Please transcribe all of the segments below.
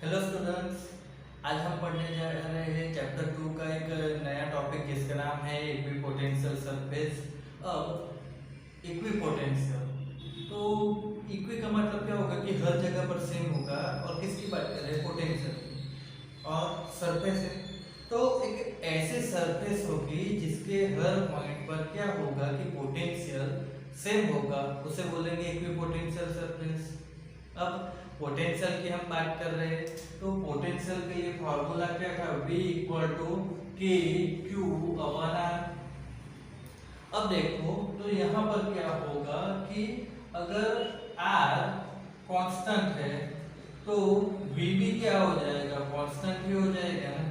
Hello students. आज हम पढ़ने जा रहे हैं चैप्टर 2 का एक नया टॉपिक जिसका नाम है इक्विपोटेंशियल सरफेस। अब इक्विपोटेंशियल तो इक्वी का मतलब क्या होगा कि हर जगह पर सेम होगा। और किसकी बात कर रहे हैं? पोटेंशियल की। और सरफेस है तो एक ऐसे सरफेस होगी जिसके हर पॉइंट पर क्या होगा कि पोटेंशियल सेम होगा, उसे बोलेंगे इक्विपोटेंशियल सरफेस। अब पोटेंशियल की हम बात कर रहे हैं तो पोटेंशियल के लिए फॉर्मूला क्या था? V इक्वल टू के क्यू अपन आर। अब देखो तो यहाँ पर क्या होगा कि अगर R कांस्टेंट है तो V भी क्या हो जाएगा? कांस्टेंट ही हो जाएगा ना।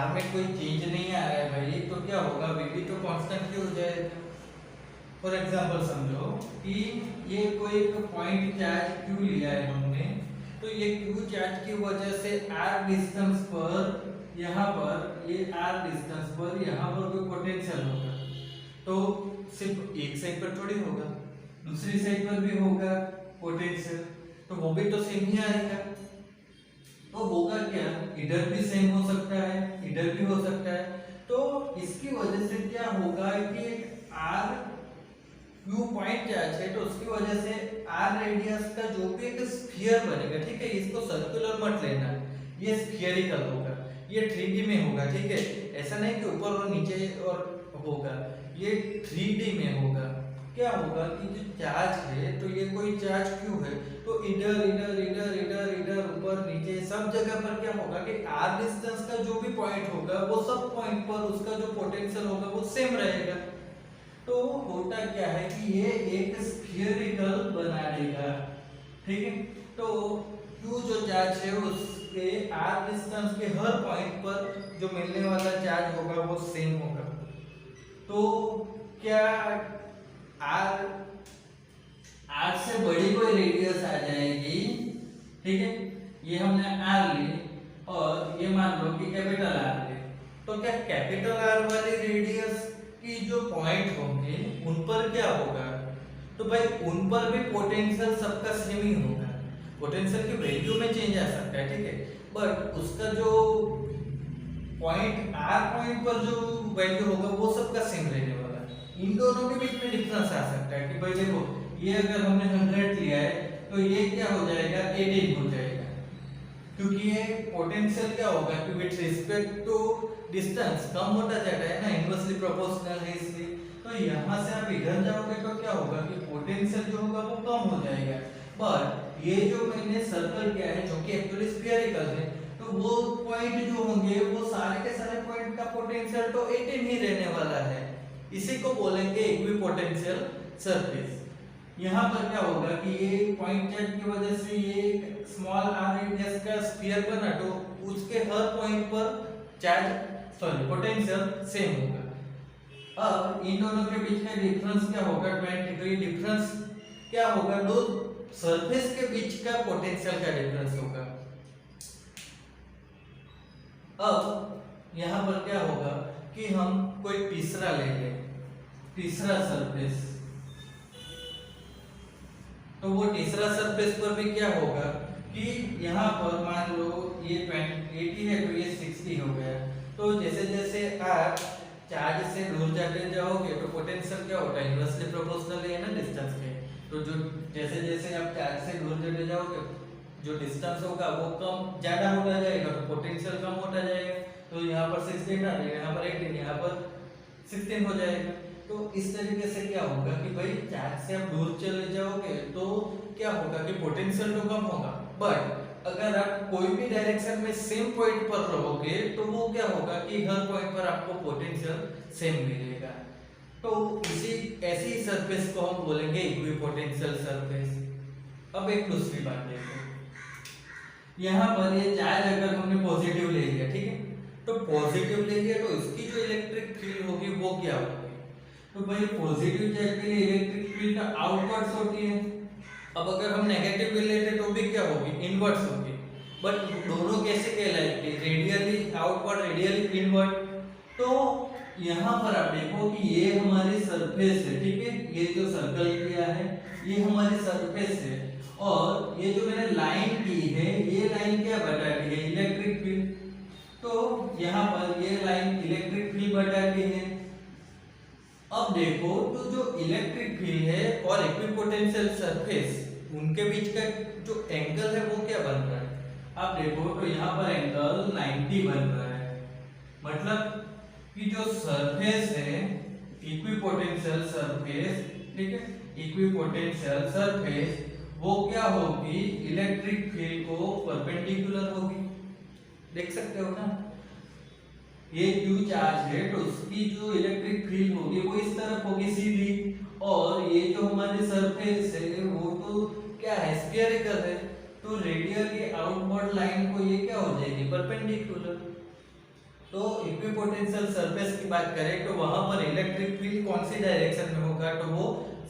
R में कोई चेंज नहीं आ रहा है भाई, तो क्या होगा? V भी तो कांस्टेंट ही हो जाएगा। फॉर एग्जाम्पल समझो कि ये कोई एक पॉइंट चार्ज Q लिया है हमने, तो ये Q चार्ज की वजह से R डिस्टेंस पर यहाँ पर ये R डिस्टेंस पर यहाँ पर कोई पोटेंशियल होगा। तो सिर्फ एक साइड पर थोड़ी होगा, दूसरी साइड पर भी होगा पोटेंशियल, तो वो भी तो सेम ही आएगा। तो होगा क्या? इधर भी सेम हो सकता है, इधर भी हो सकता है। तो इसकी वजह से क्या होगा कि R Q पॉइंट चार्ज है तो उसकी वजह से R रेडियस का जो भी एक स्फीयर बनेगा, ठीक है, इसको सर्कुलर मत लेना, ये स्फीयरिकल होगा, ये 3D में होगा, ठीक है। ऐसा नहीं कि ऊपर और नीचे और होगा, ये 3D में होगा। क्या होगा कि जो चार्ज है तो ये कोई चार्ज Q है तो इधर इधर इधर इधर इधर ऊपर नीचे सब जगह पर क्या होगा कि R डिस्टेंस का जो भी पॉइंट होगा वो सब पॉइंट पर उसका जो पोटेंशियल होगा वो सेम रहेगा। तो होता क्या है कि ये एक स्फीयरिकल बना देगा, ठीक है। तो Q जो चार्ज है उसके R डिस्टेंस के हर पॉइंट पर जो मिलने वाला चार्ज होगा वो सेम होगा। तो क्या R से बड़ी कोई रेडियस आ जाएगी, ठीक है, ये हमने R ली और ये मान लो कि कैपिटल R ले, तो क्या कैपिटल R वाली रेडियस कि जो पॉइंट होंगे उन पर क्या होगा? तो भाई उन पर भी पोटेंशियल सबका सेम ही होगा। पोटेंशियल की वैल्यू में चेंज आ सकता है, ठीक है, बट उसका जो पॉइंट R पॉइंट पर जो वैल्यू होगा वो सबका सेम रहने वाला है। इन दोनों के बीच में डिफरेंस आ सकता है कि भाई देखो ये अगर हमने 100 लिया है तो ये क्या हो जाएगा? 18 हो जाएगा, क्योंकि ये पोटेंशियल क्या होगा कि विद रिस्पेक्ट टू डिस्टेंस कम होता जाता है ना, इनवर्सली प्रोपोर्शनल है इसलिए। तो यहाँ से आप इधर जाओगे तो क्या होगा कि पोटेंशियल जो होगा वो कम हो जाएगा। बट ये जो मैंने सर्कल किया है जो कि एक्चुअली स्फीयरिकल है, तो वो पॉइंट जो होंगे वो सारे के सारे पॉइंट का पोटेंशियल तो 18 ही रहने वाला है। इसी को बोलेंगे इक्विपोटेंशियल सरफेस। यहाँ पर क्या होगा कि ये पॉइंट चार्ज की वजह से ये स्मॉल r रेडियस का स्फीयर बना तो उसके हर पॉइंट पर पोटेंशियल सेम होगा। अब इन दोनों के बीच में डिफरेंस क्या होगा? 20 डिग्री डिफरेंस क्या होगा? दो सरफेस के बीच का पोटेंशियल का डिफरेंस होगा। अब यहाँ पर क्या होगा कि हम कोई तीसरा ले लें, तीसरा सरफेस, तो वो तीसरा सरफेस पर भी क्या होगा कि यहाँ पर मान लो ये 80 है तो ये 60 हो गया। तो जैसे जैसे आप चार्ज से दूर जाते जाओगे तो पोटेंशियल क्या होता है? इनवर्सली प्रोपोर्शनल है ना डिस्टेंस के। तो जो जैसे जैसे आप चार्ज से दूर जाते जाओगे जो डिस्टेंस होगा वो कम ज्यादा होता जाएगा तो पोटेंशियल कम होता जाएगा। तो यहाँ पर 16 आ जाएगा, यहाँ पर 18, यहाँ पर 16 हो जाएगा। तो इस तरीके से क्या होगा कि भाई चार्ज से आप दूर चले जाओगे तो क्या होगा कि पोटेंशियल तो कम होगा, बट अगर आप कोई भी डायरेक्शन में सेम पॉइंट पर रहोगे तो वो क्या होगा कि हर पॉइंट पर आपको पोटेंशियल सेम मिलेगा। तो इसी ऐसी सरफेस को हम बोलेंगे इक्विपोटेंशियल सरफेस। अब एक दूसरी बात देखो, यहाँ पर ये चार्ज अगर हमने पॉजिटिव ले लिया, ठीक है, तो पॉजिटिव ले लिया तो इसकी जो इलेक्ट्रिक फील्ड होगी वो क्या होगी? तो भाई पॉजिटिव चार्ज के लिए इलेक्ट्रिक फील्ड आउटवर्ड्स होती है। अब अगर हम नेगेटिव ले लेते तो भी क्या होगी? इनवर्ड्स होगी। बट दोनों कैसे कहलाएंगे? Radially outward, radially inward. तो यहाँ पर आप देखो कि ये हमारी सरफेस है, ठीक है, ये जो सर्कल किया है ये हमारी सरफेस है और ये जो मैंने लाइन की है ये लाइन इलेक्ट्रिक फील्ड। तो यहाँ पर ये लाइन इलेक्ट्रिक फील्ड बताती है। अब देखो तो जो इलेक्ट्रिक फील्ड है और इक्विपोटेंशियल सरफेस उनके बीच का जो एंगल है वो क्या बन रहा है। आप देखो तो यहाँ पर एंगल 90 बन रहा है, मतलब कि जो सरफेस है इक्विपोटेंशियल सरफेस, ठीक है, इक्विपोटेंशियल सरफेस वो क्या होगी, इलेक्ट्रिक फील्ड को परपेंडिकुलर होगी। देख सकते हो ना, ये Q चार्ज है तो उसकी जो इलेक्ट्रिक फील्ड होगी वो इस तरफ होगी सीधी, और ये जो हमारी सरफेस है वो तो क्या है, स्फेरिकल है, तो रेडियल की आउटवर्ड लाइन को ये क्या हो जाएगी, परपेंडिकुलर। तो इक्विपोटेंशियल सरफेस की बात करें तो वहां पर इलेक्ट्रिक फील्ड कौन सी डायरेक्शन में होगा, तो वो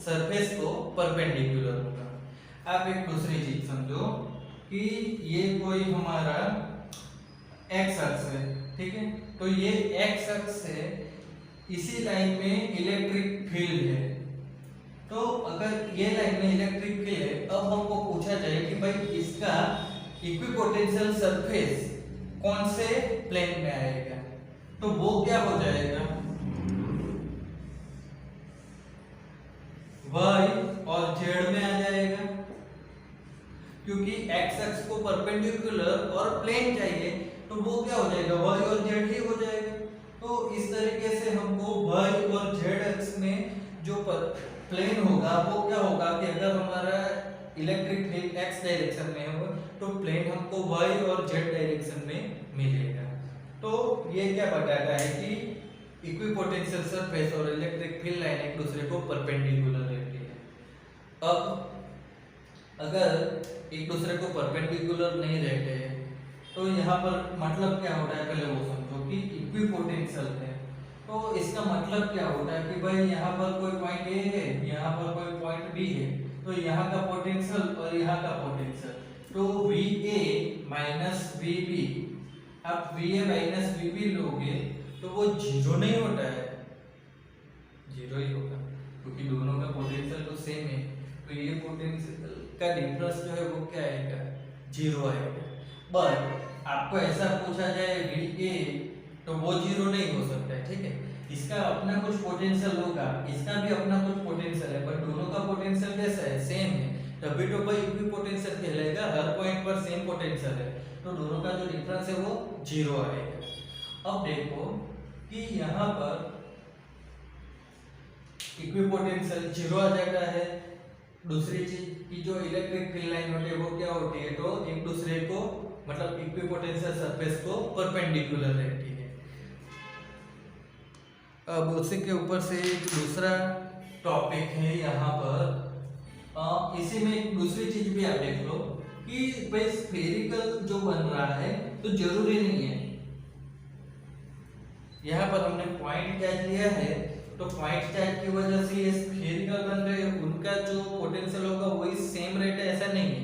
सरफेस को परपेंडिकुलर होगा। आप एक दूसरी चीज समझो कि ये कोई हमारा एक्स अक्ष है, ठीक है, तो ये एक्स अक्ष है, इसी लाइन में इलेक्ट्रिक फील्ड है। तो अगर ये लाइन में इलेक्ट्रिक फील्ड है, अब हमको पूछा जाए कि भाई इसका इक्विपोटेंशियल सरफेस कौन से प्लेन में आएगा, तो वो क्या हो जाएगा, y और z में आ जाएगा, क्योंकि x अक्ष को परपेंडिकुलर और प्लेन चाहिए, तो वो क्या हो जाएगा, y और z ही हो जाएगा। तो इस तरीके से हमको y और z अक्ष में जो प्लेन होगा वो क्या होगा कि अगर हमारा इलेक्ट्रिक फील्ड x डायरेक्शन में हो तो प्लेन हमको y और z डायरेक्शन में मिलेगा। तो ये क्या बताता है कि इक्विपोटेंशियल सरफेस और इलेक्ट्रिक फील्ड लाइन एक दूसरे को परपेंडिकुलर रहती है। अब अगर एक दूसरे को परपेंडिकुलर नहीं रहते हैं तो यहाँ पर मतलब क्या होता है, पहले वो समझो कि इक्विपोटेंशियल है तो इसका मतलब क्या होता है कि भाई यहाँ पर कोई पॉइंट ए है, यहाँ पर कोई पॉइंट बी है, तो यहाँ का पोटेंशियल और यहाँ का पोटेंशियल, तो VA माइनस VB, आप VA माइनस VB लोगे तो वो जीरो नहीं होता है, जीरो ही होगा क्योंकि दोनों का पोटेंशियल तो सेम है, तो ये पोटेंशियल का डिफरेंस जो है वो क्या आएगा, जीरो आएगा। बट आपको ऐसा पूछा जाए VA तो वो जीरो नहीं हो सकता है, ठीक है, इसका अपना कुछ पोटेंशियल होगा, इसका भी अपना कुछ पोटेंशियल है, बट दोनों का पोटेंशियल कैसा है, सेम है, तभी तो भाई इक्विपोटेंशियल कहलाएगा, हर पॉइंट पर सेम पोटेंशियल है, तो दोनों का जो डिफरेंस है वो जीरो आएगा। अब देखो कि यहाँ पर इक्विपोटेंशियल जीरो आ जाता है। दूसरी चीज की जो इलेक्ट्रिक फील्ड लाइन होती है वो क्या होती है, तो एक दूसरे को मतलब इक्विपोटेंशियल सरफेस को परपेंडिकुलर रहती है। अब उसी के ऊपर से एक दूसरा टॉपिक है यहाँ पर, इसी में एक दूसरी चीज भी आप देख लो कि भाई स्फेरिकल जो बन रहा है तो जरूरी नहीं है, यहाँ पर हमने पॉइंट चार्ज लिया है तो पॉइंट चार्ज की वजह से ये स्फेरिकल बन रहे हैं, उनका जो पोटेंशियल होगा वही सेम रहता है, ऐसा नहीं है।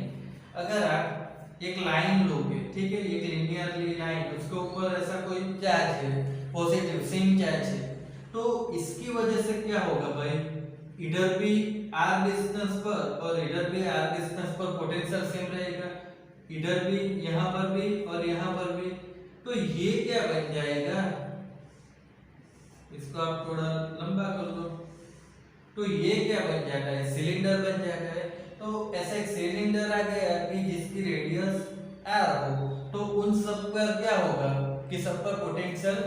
अगर आप एक लाइन लोगे, ठीक है, एक लिनियरली लाइन, उसके ऊपर ऐसा कोई चार्ज है पॉजिटिव सेम चार्ज है, तो इसकी वजह से क्या होगा भाई, इधर भी r डिस्टेंस पर और इधर भी r डिस्टेंस पर पोटेंशियल सेम रहेगा, इधर भी, यहाँ पर भी और यहाँ पर भी, तो ये क्या बन जाएगा, इसको आप थोड़ा लंबा कर दो तो ये क्या बन जाता है, सिलेंडर बन जाता है। तो ऐसा एक सिलेंडर आ गया कि जिसकी रेडियस r हो, तो उन सब का क्या होगा कि सब पर पोटेंशियल,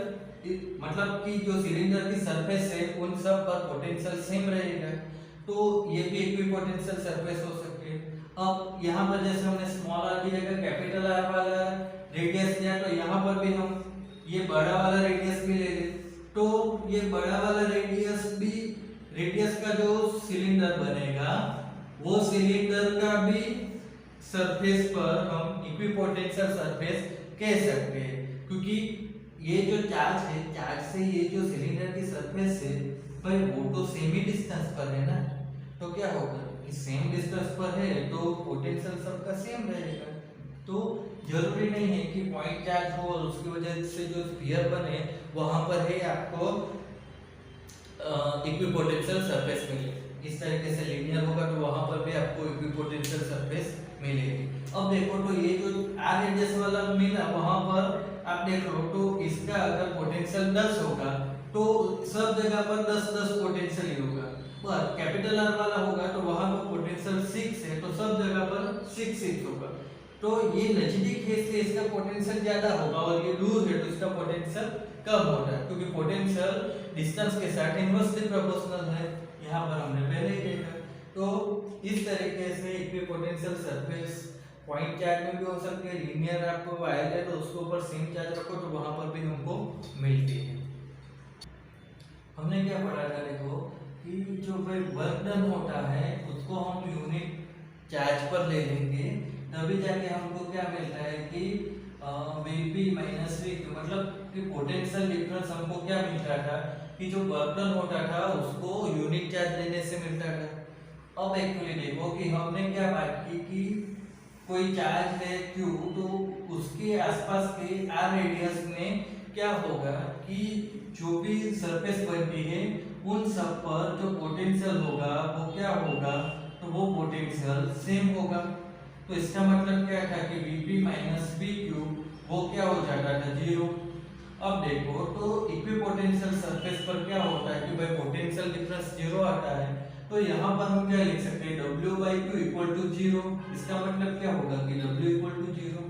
मतलब कि जो सिलेंडर की सरफेस है उन सब पर पोटेंशियल सेम रहेगा, तो ये भी इक्विपोटेंशियल सरफेस हो सकती है। अब यहाँ पर जैसे हमने स्मॉल r की जगह कैपिटल R वाला रेडियस लिया, तो यहाँ पर भी हम ये बड़ा वाला रेडियस भी ले लें, तो ये बड़ा वाला रेडियस भी, रेडियस का जो सिलेंडर बनेगा वो सिलेंडर का भी सरफेस पर हम इक्विपोटेंशियल सरफेस कह सकते हैं, क्योंकि ये जो चार्ज है, चार्ज से ये जो सिलेंडर की सरफेस है भाई वो तो सेम ही डिस्टेंस पर है ना, तो क्या होगा कि सेम डिस्टेंस पर है तो पोटेंशियल सबका सेम रहेगा। तो जरूरी नहीं है कि पॉइंट चार्ज हो और उसकी वजह से जो स्फीयर बने वहां पर ही आपको इक्विपोटेंशियल सरफेस मिले, इस तरीके से लीनियर होगा तो वहां पर भी आपको इक्विपोटेंशियल सरफेस मिलेगी। अब देखो तो ये जो r रेडियस वाला मिला वहां पर आप देख लो तो इसका अगर पोटेंशियल 10 होगा तो सब जगह पर 10-10 पोटेंशियल ही होगा, पर कैपिटल आर वाला होगा तो वहां पर पोटेंशियल 6 है तो सब जगह पर 6 होगा। तो ये नजदीक है इसलिए इसका पोटेंशियल ज्यादा होगा और ये दूर है तो इसका पोटेंशियल कम होता है, क्योंकि पोटेंशियल डिस्टेंस के साथ इनवर्सली प्रोपोर्शनल है, यहाँ पर हमने पहले ही देखा। तो इस तरीके से इक्विपोटेंशियल सरफेस पॉइंट चार्ज में भी हो सकती है, लीनियर आपको वायर है तो उसके ऊपर सेम चार्ज रखो तो वहां पर भी हमको मिलती है। हमने क्या पढ़ा था, देखो कि जो भाई वर्क डन होता है उसको हम यूनिट चार्ज पर ले लेंगे तभी जाके हमको क्या मिलता है कि Vp माइनस वी, मतलब कि पोटेंशियल डिफरेंस हमको क्या मिलता था कि जो वर्क डन होता था उसको यूनिट चार्ज लेने से मिलता था। अब एक्चुअली देखो कि हमने क्या बात की कि कोई चार्ज है Q तो उसके आसपास के r रेडियस में क्या होगा कि जो भी सरफेस बनती है उन सब पर जो पोटेंशियल होगा वो क्या होगा, तो वो पोटेंशियल सेम होगा। तो इसका मतलब क्या था कि Vp माइनस Vq वो क्या हो जाता था 0। अब देखो तो इक्विपोटेंशियल सरफेस पर क्या होता है कि भाई पोटेंशियल डिफरेंस 0 आता है, तो यहाँ पर हम क्या लिख सकते हैं W/Q इक्वल टू 0। इसका मतलब क्या होगा कि W इक्वल टू 0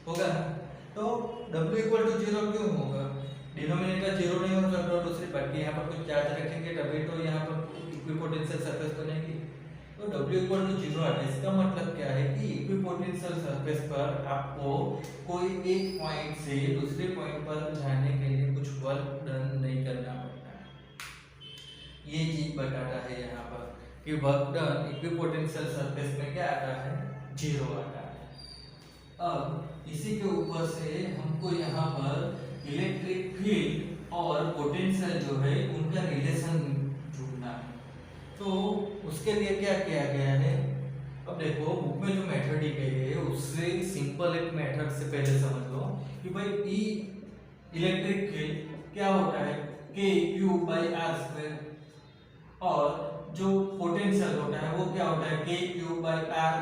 होगा। तो W इक्वल टू 0 क्यों होगा, डिनोमिनेटर 0 नहीं हो सकता, दूसरी बात यहाँ पर कुछ चार्ज रखेंगे तभी तो यहाँ पर इक्विपोटेंशियल सरफेस बनेगी। तो W इक्वल टू 0 आता है, इसका मतलब क्या है कि इक्विपोटेंशियल सरफेस पर आपको कोई एक पॉइंट से दूसरे पॉइंट पर जाने के लिए कुछ वर्क डन नहीं करना पड़ता है। ये चीज बताता है यहाँ पर कि वर्क डन इक्विपोटेंशियल सरफेस में क्या आता है 0 आता है। अब इसी के ऊपर से हमको यहाँ पर इलेक्ट्रिक फील्ड और पोटेंशियल जो है उनका रिलेशन ढूंढना है। तो उसके लिए क्या किया गया है, अब देखो बुक में जो मेथड दी गई है उससे सिंपल एक मेथड से पहले समझ लो कि भाई ई इलेक्ट्रिक फील्ड क्या होता है KQ/r², और जो पोटेंशियल होता है वो क्या होता है KQ/r।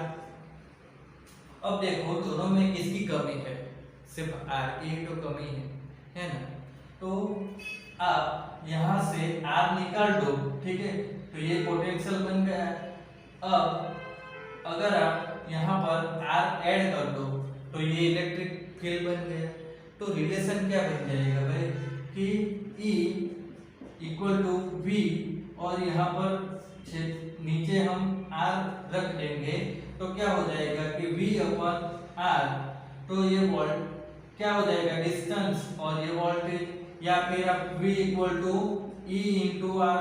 अब देखो दोनों में किसकी कमी है, सिर्फ r की ही तो कमी है ना। तो आप यहाँ से r निकाल दो, ठीक है, तो ये पोटेंशियल बन गया। अब अगर आप यहाँ पर r ऐड कर दो तो ये इलेक्ट्रिक फील्ड बन गया। तो रिलेशन क्या बन जाएगा भाई कि E इक्वल टू V, और यहाँ पर नीचे हम r रख देंगे तो क्या हो जाएगा कि V/r, तो ये वोल्ट क्या हो जाएगा डिस्टेंस और ये वोल्टेज, या फिर आप V equal to E into R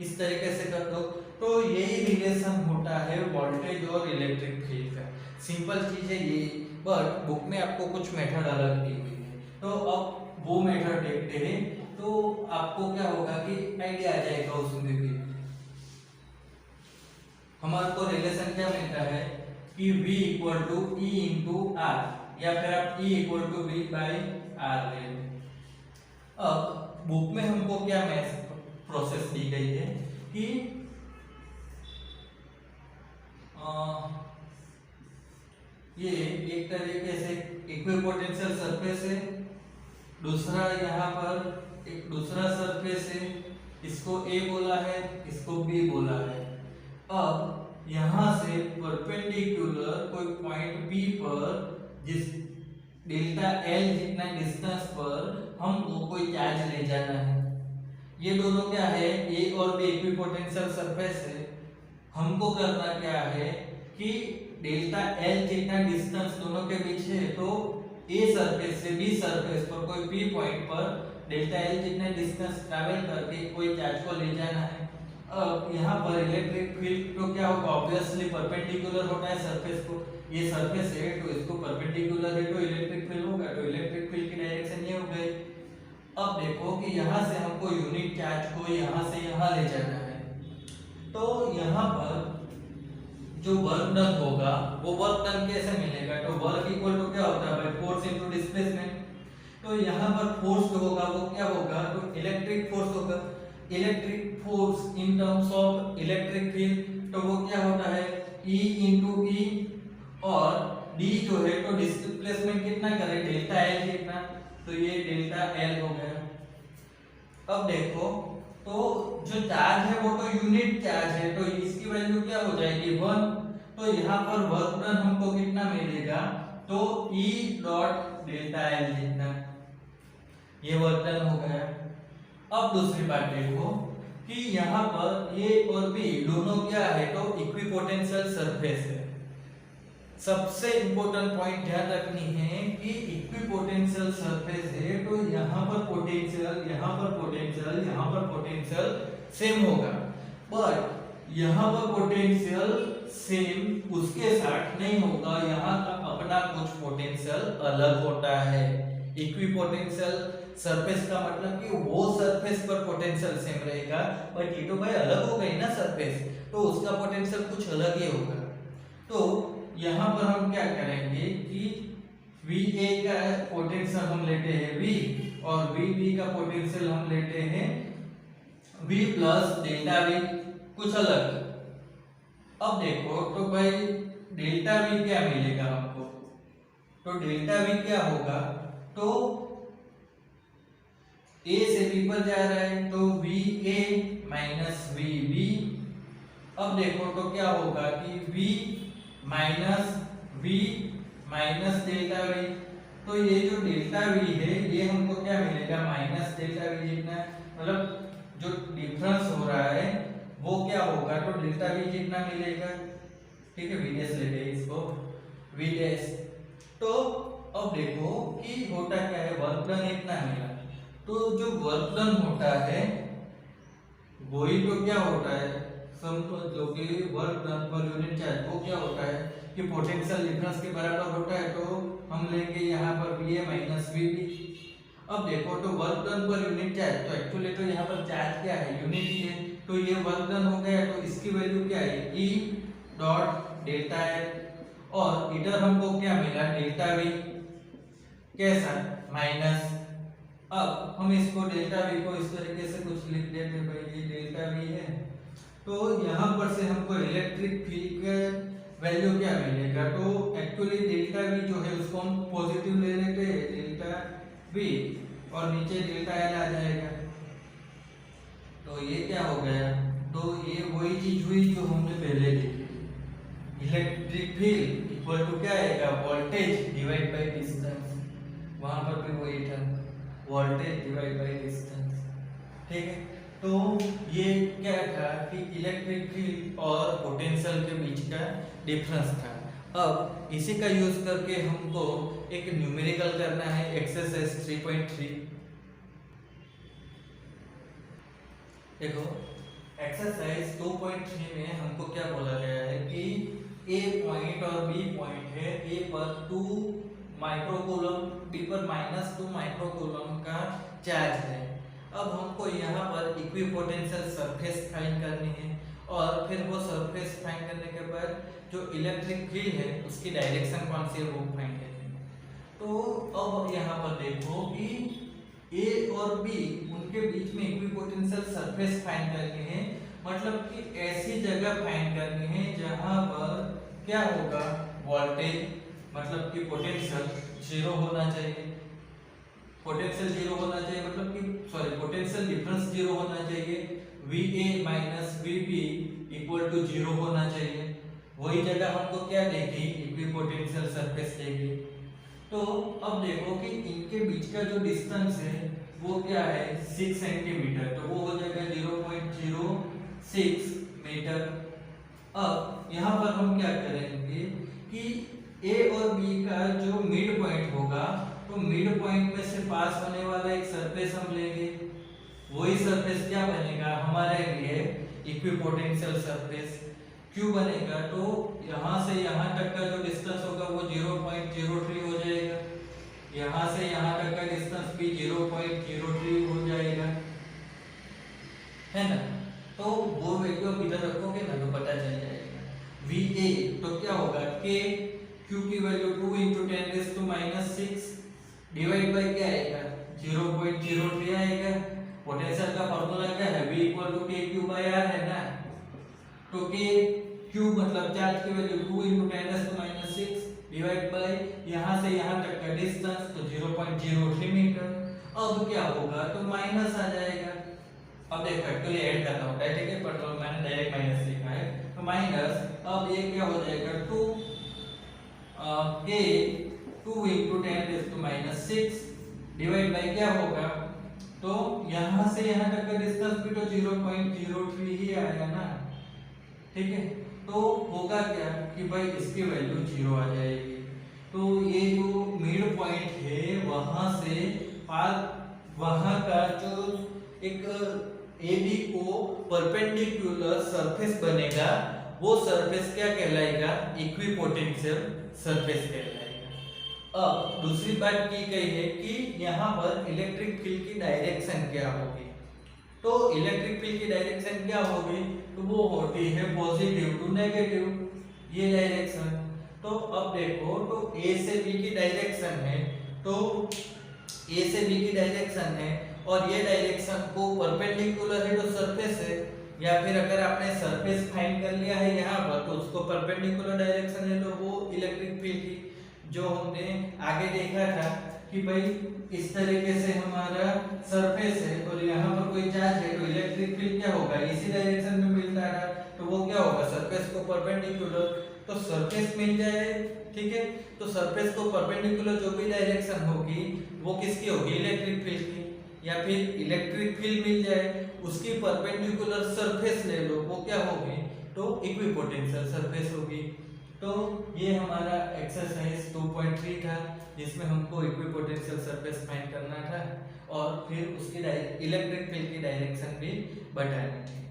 इस तरीके से कर दो। तो यही रिलेशन होता है वोल्टेज और इलेक्ट्रिक फील्ड का। सिंपल चीज है ये, बट बुक में आपको कुछ मेथड अलग दी हुई है, तो अब वो मेथड देखते हैं तो आपको क्या होगा कि आइडिया आ जाएगा। उसमें भी हमारे को रिलेशन क्या मिलता है कि V equal to E into R, या फिर आप E इक्वल टू V/r ले। अब बुक में हमको क्या प्रोसेस दी गई है कि ये एक तरीके से इक्विपोटेंशियल सरफेस है, दूसरा यहाँ पर एक दूसरा सरफेस है, इसको A बोला है, इसको B बोला है। अब यहाँ से परपेंडिकुलर कोई पॉइंट P पर जिस डेल्टा L जितना डिस्टेंस पर हमको कोई चार्ज ले जाना है। ये दोनों क्या है, A और B इक्विपोटेंशियल सरफेस है। हमको करना क्या है कि डेल्टा L जितना डिस्टेंस दोनों के बीच है, तो A सरफेस से B सरफेस पर कोई P पॉइंट पर डेल्टा L जितना डिस्टेंस ट्रैवल करके कोई चार्ज को ले जाना है। अब यहाँ पर इलेक्ट्रिक फील्ड तो क्या होगा, ऑब्वियसली परपेंडिकुलर होता है सरफेस को। ये सरफेस है तो इसको परपेंडिकुलर है तो इलेक्ट्रिक फील्ड होगा, तो इलेक्ट्रिक फील्ड की डायरेक्शन ये हो गई। अब देखो कि यहाँ से हमको यूनिट चार्ज को यहाँ से यहाँ ले जाना है, तो यहाँ पर जो वर्क डन होगा वो वर्क डन कैसे मिलेगा, तो वर्क इक्वल टू क्या होता है भाई फोर्स इनटू डिस्प्लेसमेंट। तो यहाँ पर फोर्स जो होगा वो क्या होगा, तो इलेक्ट्रिक फोर्स होगा। Electric force in terms of electric field, तो वो क्या होता है E इंटू E, और डी जो है तो डिस्प्लेसमेंट कितना करे, डेल्टा एल कितना, तो ये डेल्टा एल हो गया। अब देखो तो जो चार्ज है वो तो यूनिट चार्ज है, तो इसकी वैल्यू क्या हो जाएगी 1। तो यहाँ पर वर्क डन हमको कितना मिलेगा, तो E डॉट डेल्टा एल जितना, ये वर्क डन हो गया। अब दूसरी बात देखो कि यहाँ पर ए और बी दोनों क्या है, तो इक्विपोटेंशियल सरफेस है। सबसे इंपॉर्टेंट पॉइंट ध्यान रखनी है कि इक्विपोटेंशियल सरफेस है, तो यहाँ पर पोटेंशियल, यहाँ पर पोटेंशियल, यहाँ पर पोटेंशियल सेम होगा, बट यहाँ पर पोटेंशियल सेम उसके साथ नहीं होगा, यहाँ का अपना कुछ पोटेंशियल अलग होता है। इक्विपोटेंशियल सरफेस का मतलब कि वो सरफेस पर पोटेंशियल सेम रहेगा, बट ये तो भाई अलग हो गई ना सरफेस, तो उसका पोटेंशियल कुछ अलग ही होगा। तो यहाँ पर हम क्या करेंगे कि VA का पोटेंशियल हम लेते हैं V, और VB का पोटेंशियल हम लेते हैं V प्लस डेल्टा V, कुछ अलग। अब देखो तो भाई डेल्टा V क्या मिलेगा हमको, तो डेल्टा V क्या होगा, तो A से B पर जा रहा है तो VA माइनस VB। अब देखो तो क्या होगा कि V minus V minus delta V, तो ये जो डेल्टा V है ये हमको क्या मिलेगा, माइनस डेल्टा V जितना, मतलब जो डिफरेंस हो रहा है वो क्या होगा, तो डेल्टा V जितना मिलेगा। ठीक है, V डैश लेते हैं इसको, V डैश। तो अब देखो कि होता क्या है, वर्क डन इतना मिला, तो जो वर्क डन होता है वही तो क्या होता है, जो कि work done per unit charge वो क्या होता है कि पोटेंशियल डिफरेंस के बराबर होता है, तो हम लेंगे यहाँ पर VA माइनस VB। अब देखो तो work done per unit charge, तो एक्चुअली तो यहाँ पर चार्ज क्या है, यूनिट ही है, तो ये वर्क डन हो गया, तो इसकी वैल्यू क्या है, E डॉट डेल्टा एल, और इधर हमको क्या मिला, डेल्टा V कैसा, माइनस। अब हम इसको डेल्टा V को इस तरीके से कुछ लिख देते हैं, भाई ये डेल्टा V है, तो यहाँ पर से हमको इलेक्ट्रिक फील्ड का वैल्यू क्या मिलेगा, तो एक्चुअली डेल्टा V जो है उसको हम पॉजिटिव ले लेते हैं, डेल्टा V, और नीचे डेल्टा एल आ जाएगा, तो ये क्या हो गया, तो ये वही चीज हुई जो हमने पहले देखी, इलेक्ट्रिक फील्ड इक्वल टू क्या आएगा, वोल्टेज डिवाइड बाय डिस्टेंस, वहां पर भी वही था, वोल्टेज डिवाइड बाय डिस्टेंस। ठीक है, तो ये क्या था कि इलेक्ट्रिक फील्ड और पोटेंशियल के बीच का डिफरेंस था। अब इसी का यूज करके हमको एक न्यूमेरिकल करना है, एक्सरसाइज 3.3। देखो एक्सरसाइज 2.3 में हमको क्या बोला गया है कि A पॉइंट और B पॉइंट है, A पर 2 माइक्रोकूलम, B पर -2 माइक्रोकूलम का चार्ज है। अब हमको यहाँ पर इक्विपोटेंशियल सरफेस फाइंड करनी है, और फिर वो सरफेस फाइंड करने के बाद जो इलेक्ट्रिक फील्ड है उसकी डायरेक्शन कौन सी है वो फाइंड करनी है। तो अब यहाँ पर देखो कि A और B उनके बीच में इक्विपोटेंशियल सरफेस फाइंड करनी है, मतलब कि ऐसी जगह फाइंड करनी है जहाँ पर क्या होगा, वोल्टेज मतलब कि पोटेंशियल 0 होना चाहिए, पोटेंशियल 0 होना चाहिए, मतलब कि सॉरी पोटेंशियल डिफरेंस 0 होना चाहिए, VA minus VB equal to 0 होना चाहिए। वही जगह हमको क्या देखी, इक्विपोटेंशियल सरफेस देखी। तो अब देखो कि इनके बीच का जो डिस्टेंस है वो क्या है, 6 सेंटीमीटर, तो वो हो जाएगा 0.06 मीटर। अब यहाँ पर हम क्या करेंगे कि A और B का जो मिड पॉइंट होगा, तो मिड पॉइंट में से पास होने वाला एक सरफेस हम लेंगे, वही सरफेस क्या बनेगा हमारे लिए, इक्विपोटेंशियल सरफेस। क्यों बनेगा, तो यहाँ से यहाँ तक का जो डिस्टेंस होगा वो 0.03 हो जाएगा, यहाँ से यहाँ तक का डिस्टेंस भी 0.03 हो जाएगा, है ना। तो वो वैल्यू आप इधर रखोगे ना तो पता चल जाएगा। VA तो क्या होगा, K, Q की वैल्यू 2 × 10⁻⁶ डिवाइड बाय क्या आएगा, 0.03 आएगा। पोटेंशियल का फार्मूला क्या है, V = KQ/R है ना, तो Q मतलब चार्ज की वैल्यू 2 × 10⁻⁶, डिवाइड बाय यहाँ से यहाँ तक का डिस्टेंस तो 0.03 मीटर। अब क्या होगा तो माइनस आ जाएगा। अब देखो एक्चुअली ऐड करना होता है, ठीक है, पर तो मैंने डायरेक्ट माइनस लिखा है, तो माइनस, अब ये क्या हो जाएगा 2 के 2 into 10⁻⁶ डिवाइड बाय क्या होगा, तो यहाँ से यहाँ तक का डिस्टेंस भी तो 0.03 ही आएगा ना, ठीक है। तो होगा क्या कि भाई इसकी वैल्यू 0 आ जाएगी। तो ये जो मिड पॉइंट है वहां से वहां का जो एक AB को परपेंडिकुलर सरफेस बनेगा, वो सरफेस क्या कहलाएगा, इक्विपोटेंशियल सरफेस कहलाएगा। अब दूसरी बात की गई है कि यहाँ पर इलेक्ट्रिक फील्ड की डायरेक्शन क्या होगी। तो इलेक्ट्रिक फील्ड की डायरेक्शन क्या होगी, तो वो होती है पॉजिटिव टू नेगेटिव, ये डायरेक्शन। तो अब देखो, तो A से B की डायरेक्शन है, तो A से B की डायरेक्शन है और ये डायरेक्शन को परपेंडिकुलर है तो सरफेस है, या फिर अगर आपने सरफेस फाइंड कर लिया है यहाँ पर तो उसको परपेंडिकुलर डायरेक्शन है, तो वो इलेक्ट्रिक फील्ड की जो हमने आगे देखा था कि भाई इस तरीके से हमारा सरफेस है और यहाँ पर कोई चार्ज है, तो इलेक्ट्रिक फील्ड क्या होगा, इसी डायरेक्शन में मिलता है, तो वो क्या होगा, सरफेस को परपेंडिकुलर, तो सरफेस मिल जाए, ठीक है। तो सरफेस को परपेंडिकुलर जो भी डायरेक्शन होगी वो किसकी होगी, इलेक्ट्रिक फील्ड की, या फिर इलेक्ट्रिक फील्ड मिल जाए उसकी परपेंडिकुलर सरफेस ले लो, वो क्या होगी, तो इक्विपोटेंशियल सरफेस होगी। तो ये हमारा एक्सरसाइज 2.3 था, जिसमें हमको इक्विपोटेंशियल सरफेस फाइंड करना था और फिर उसकी इलेक्ट्रिक फील्ड की डायरेक्शन भी बतानी थी।